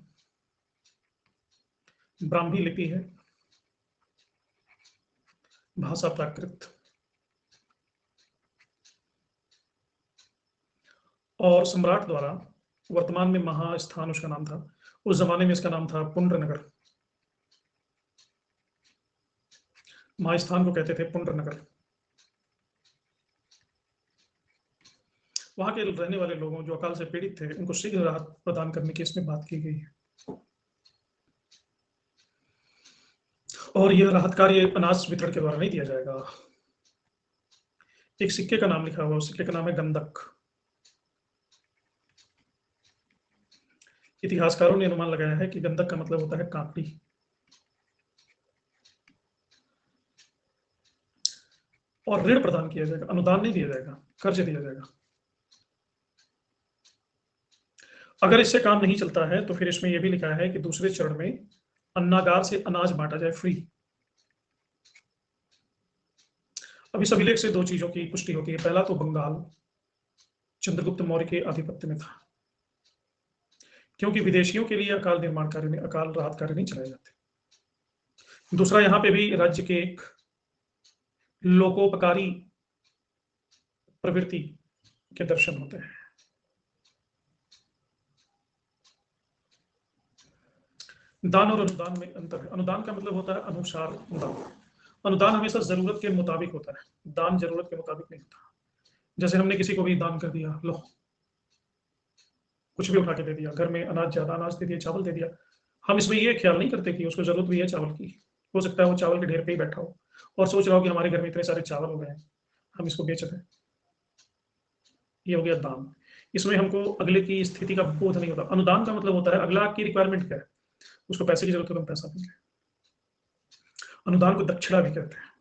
ब्राह्मी लिपि है, भाषा प्राकृत, और सम्राट द्वारा, वर्तमान में महास्थान उसका नाम था, उस जमाने में इसका नाम था पुंड्रनगर। महास्थान को कहते थे पुंड्रनगर। वहां के रहने वाले लोगों जो अकाल से पीड़ित थे, उनको शीघ्र राहत प्रदान करने की इसमें बात की गई है। और यह राहत कार्य अनाज वितरण के द्वारा नहीं दिया जाएगा, एक सिक्के का नाम लिखा हुआ, उस सिक्के का नाम है गंधक। इतिहासकारों ने अनुमान लगाया है कि गंधक का मतलब होता है काकड़ी। और ऋण प्रदान किया जाएगा, अनुदान नहीं दिया जाएगा, कर्ज दिया जाएगा। अगर इससे काम नहीं चलता है तो फिर इसमें यह भी लिखा है कि दूसरे चरण में अन्नागार से अनाज बांटा जाए फ्री। अब इस अभिलेख से दो चीजों की पुष्टि होती है। पहला तो बंगाल चंद्रगुप्त मौर्य के आधिपत्य में था, क्योंकि विदेशियों के लिए अकाल निर्माण कार्य में, अकाल राहत कार्य नहीं चलाए जाते। दूसरा, यहां पे भी राज्य के एक लोकोपकारी प्रवृत्ति के दर्शन होते हैं। दान और अनुदान में अंतर है। अनुदान का मतलब होता है अनुसार दान। अनुदान हमेशा जरूरत के मुताबिक होता है, दान जरूरत के मुताबिक नहीं होता। जैसे हमने किसी को भी दान कर दिया, लो कुछ भी उठा के दे दिया, घर में अनाज, ज्यादा अनाज दे दिया, चावल दे दिया, हम इसमें ये ख्याल नहीं करते कि उसको जरूरत भी है चावल की। हो सकता है वो चावल के ढेर पे ही बैठा हो और सोच रहा हो कि हमारे घर में इतने सारे चावल हो गए हैं, हम इसको बेच रहे हैं। ये हो गया दान। इसमें हमको अगले की स्थिति का बोध नहीं होता। अनुदान का मतलब होता है अगला की रिक्वायरमेंट क्या है, उसको पैसे की जरूरत है तो हम पैसा देंगे। अनुदान को दक्षिणा भी कहते हैं।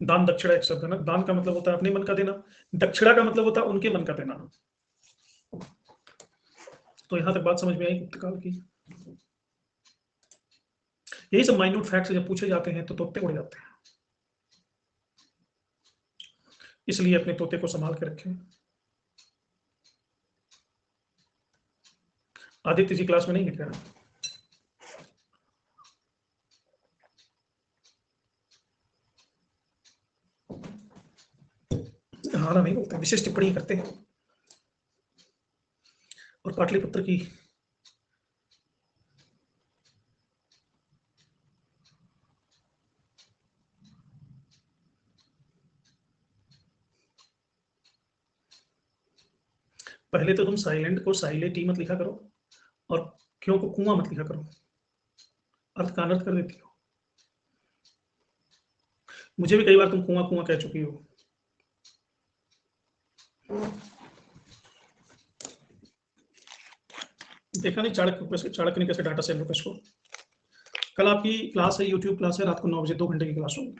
दान दक्षिणा एक शब्द है ना। दान का मतलब होता है अपने मन का देना, दक्षिणा का मतलब होता है उनके मन का देना। तो यहां तक बात समझ में आई गुप्तकाल की। यही सब माइन्यूट फैक्ट्स जब पूछे जाते हैं तो तोते उड़ जाते हैं। इसलिए अपने तोते को संभाल के रखें। आदित्य जी क्लास में नहीं है? हाँ ना, नहीं बोलते, विशेष टिप्पणी करते हैं। और पाटलिपुत्र की पहले तो तुम साइलेंट को साइलेंट ही मत लिखा करो और क्यों को कुआं मत लिखा करो, अर्थ का अनर्थ कर देती हो। मुझे भी कई बार तुम कुआं कुआं कह चुकी हो। देखा नहीं चाणक्य ने कैसे डाटा सेल्यूकस को। कल आपकी क्लास है, यूट्यूब क्लास है, रात को 9 बजे 2 घंटे की क्लास होगी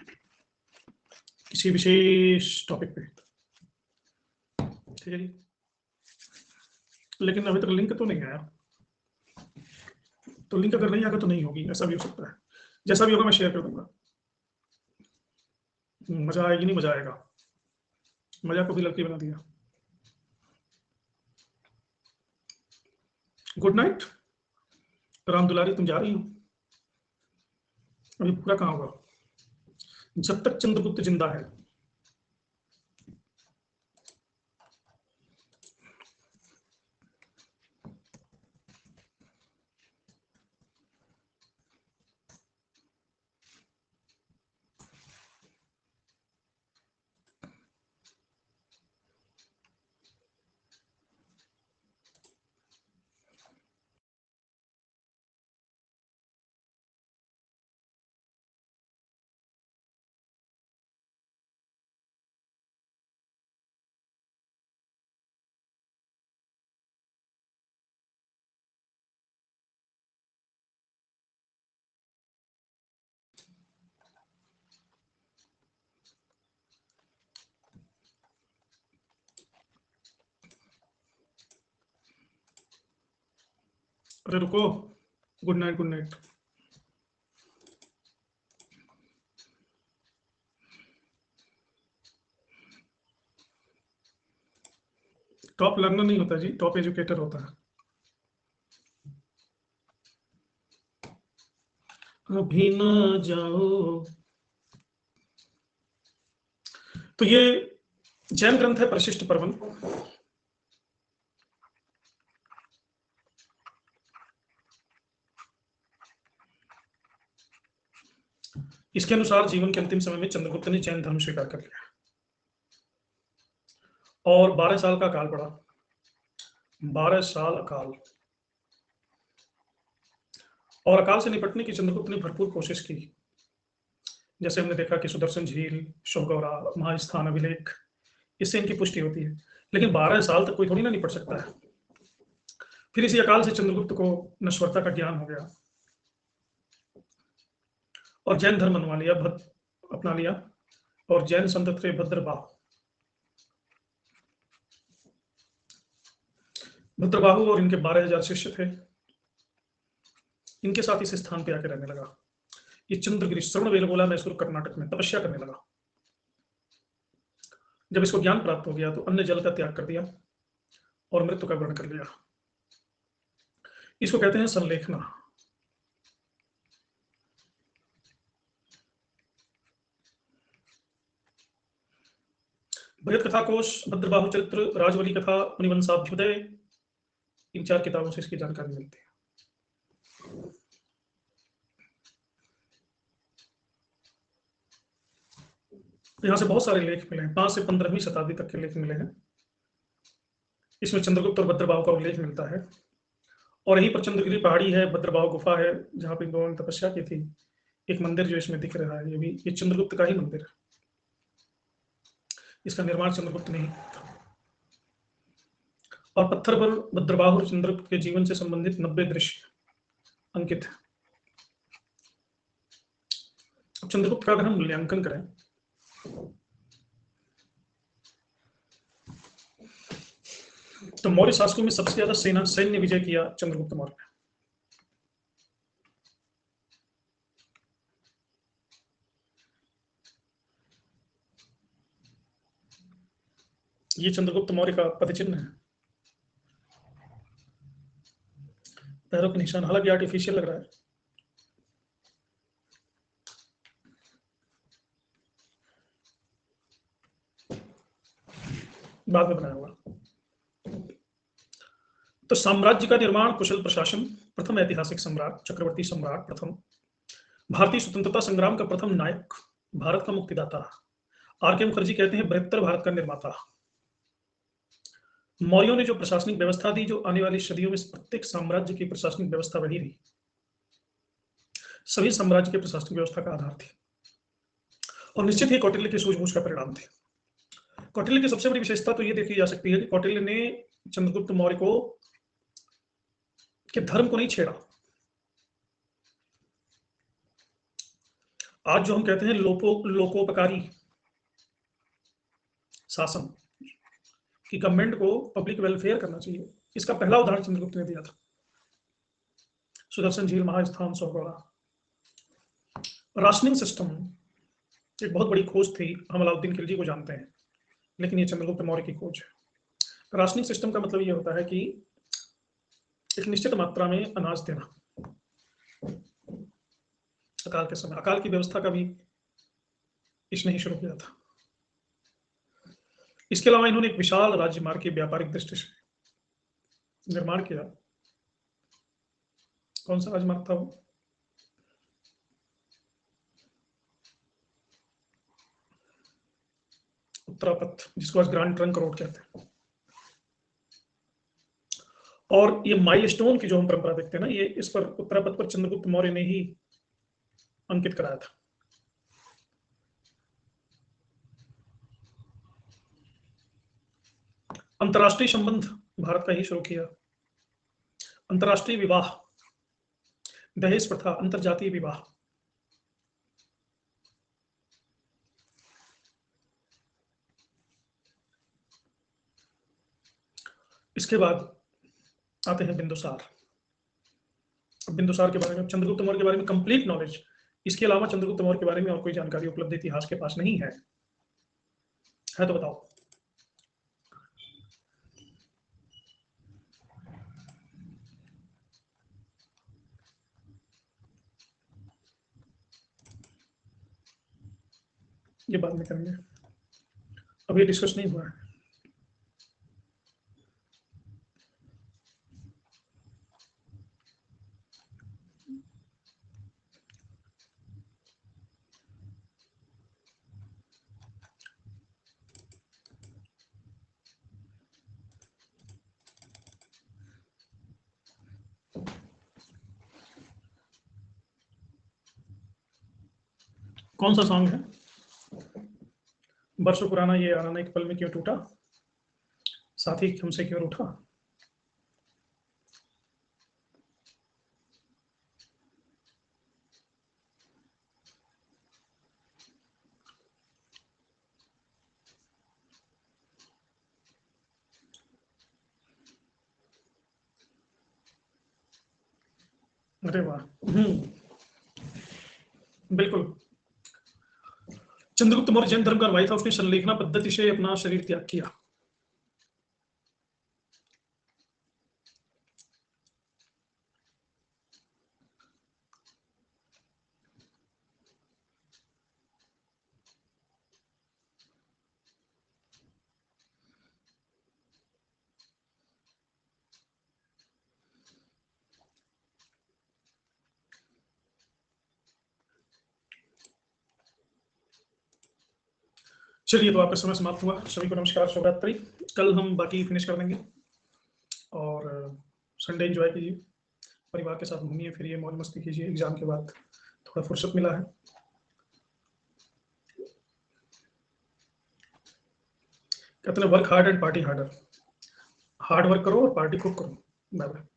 किसी विशेष टॉपिक पे। ठीक है जी। लेकिन अभी तक लिंक तो नहीं आया, तो लिंक अगर नहीं आएगा तो नहीं होगी, ऐसा भी हो सकता है। जैसा भी होगा मैं शेयर कर दूंगा। मजा आएगी, नहीं मजा आएगा, मजा को भी लड़की बना दिया। गुड नाइट राम दुलारी, तुम जा रही हो? अभी पूरा कहाँ होगा जब तक चंद्रगुप्त जिंदा है। अरे रुको, good night good night. Top learner नहीं होता जी, टॉप एजुकेटर होता है। अभी न जाओ। तो ये जैन ग्रंथ है परिशिष्ट पर्वन। इसके अनुसार जीवन के अंतिम समय में चंद्रगुप्त ने जैन धर्म स्वीकार कर लिया और 12 साल का काल पड़ा। 12 साल अकाल। और अकाल से निपटने की चंद्रगुप्त ने भरपूर कोशिश की। जैसे हमने देखा कि सुदर्शन झील, शौगौरा, महास्थान अभिलेख, इससे इनकी पुष्टि होती है। लेकिन 12 साल तक कोई थोड़ी ना निपट सकता है। फिर इसी अकाल से चंद्रगुप्त को नश्वरता का ज्ञान हो गया और जैन धर्म अपना लिया और जैन संत थे भद्रबाहु। भद्रबाहु और इनके 12,000 शिष्य थे। इनके साथ इस स्थान पे आकर रहने लगा। ये चंद्रगिरी श्रवण बेलगोला मैसूर कर्नाटक में तपस्या करने लगा। जब इसको ज्ञान प्राप्त हो गया तो अन्न जल का त्याग कर दिया और मृत्यु का ग्रहण कर लिया। इसको कहते हैं संलेखना। बृहत कथा कोश, भद्रबाहु चरित्र, राजवली कथा, मुनिवंशाभ्युदय, इन 4 किताबों से इसकी जानकारी मिलती है। यहाँ से बहुत सारे लेख मिले हैं, 5 से 15वीं शताब्दी तक के लेख मिले हैं। इसमें चंद्रगुप्त और भद्रबाहु का उल्लेख मिलता है। और यहीं पर चंद्रगिरी पहाड़ी है, भद्रबाहु गुफा है, जहाँ पे इन दोनों ने तपस्या की थी। एक मंदिर जो इसमें दिख रहा है, ये चंद्रगुप्त का ही मंदिर है। इसका निर्माण चंद्रगुप्त ने ही किया था। और पत्थर पर भद्रबाहु और चंद्रगुप्त के जीवन से संबंधित 90 दृश्य अंकित है। अब चंद्रगुप्त का अगर हम मूल्यांकन करें तो मौर्य शासकों में सबसे ज्यादा सैन्य विजय किया चंद्रगुप्त मौर्य ने। ये चंद्रगुप्त मौर्य का पदचिन्ह है, पैरों का निशान, हालांकि आर्टिफिशियल लग रहा है। बाद में बनाया हुआ। तो साम्राज्य का निर्माण, कुशल प्रशासन, प्रथम ऐतिहासिक सम्राट, चक्रवर्ती सम्राट प्रथम, भारतीय स्वतंत्रता संग्राम का प्रथम नायक, भारत का मुक्तिदाता। आर.के. मुखर्जी कहते हैं बृहत्तर भारत का निर्माता। मौर्यों ने जो प्रशासनिक व्यवस्था दी, जो आने वाली सदियों में प्रत्येक साम्राज्य की प्रशासनिक व्यवस्था वही रही, सभी साम्राज्य के प्रशासनिक व्यवस्था का आधार थी। और निश्चित ही कौटिल्य की सूझबूझ का परिणाम थे। कौटिल्य की सबसे बड़ी विशेषता तो ये देखी जा सकती है कि कौटिल्य ने चंद्रगुप्त मौर्य को के धर्म को नहीं छेड़ा। आज जो हम कहते हैं लोकोपकारी शासन कि गवर्नमेंट को पब्लिक वेलफेयर करना चाहिए, इसका पहला उदाहरण चंद्रगुप्त ने दिया था। सुदर्शन झील, महास्थान, सौगौड़ा। राशनिंग सिस्टम एक बहुत बड़ी खोज थी, हम अलाउद्दीन खिलजी को जानते हैं, लेकिन ये चंद्रगुप्त मौर्य की खोज है। राशनिंग सिस्टम का मतलब ये होता है कि एक निश्चित मात्रा में अनाज देना। अकाल के समय अकाल की व्यवस्था का भी इसने ही शुरू किया था। इसके अलावा इन्होंने एक विशाल राज्य मार्ग की व्यापारिक दृष्टि से निर्माण किया। कौन सा राजमार्ग था वो? उत्तरापथ, जिसको आज ग्रांड ट्रंक रोड कहते हैं। और ये माइलस्टोन की जो हम परंपरा देखते हैं ना, ये इस पर उत्तरापथ पर चंद्रगुप्त मौर्य ने ही अंकित कराया था। अंतरराष्ट्रीय संबंध भारत का ही शुरू किया। अंतरराष्ट्रीय विवाह, दहेज प्रथा, अंतरजातीय विवाह। इसके बाद आते हैं बिंदुसार। बिंदुसार के बारे में, चंद्रगुप्त मौर्य के बारे में कंप्लीट नॉलेज, इसके अलावा चंद्रगुप्त मौर्य के बारे में और कोई जानकारी उपलब्ध इतिहास के पास नहीं है तो बताओ। ये बाद में करेंगे, अभी डिस्कस नहीं हुआ है। कौन सा सॉन्ग है? बरसों पुराना ये आना एक पल में क्यों टूटा, साथी हमसे क्यों रूठा। अरे वाह, बिल्कुल। चंद्रगुप्त मौर्य जैन धर्म का अनुयायी था, उसने संलेखना पद्धति से अपना शरीर त्याग किया। चलिए, तो आपका समय समाप्त हुआ। सभी को नमस्कार, शुभरात्रि। कल हम बाकी फिनिश कर देंगे और संडे एंजॉय कीजिए, परिवार के साथ घूमिए फिरिए, मौज मस्ती कीजिए। एग्जाम के बाद थोड़ा फुर्सत मिला है। कहते हैं work hard and party harder. Hard work करो और पार्टी खूब करो। Bye bye.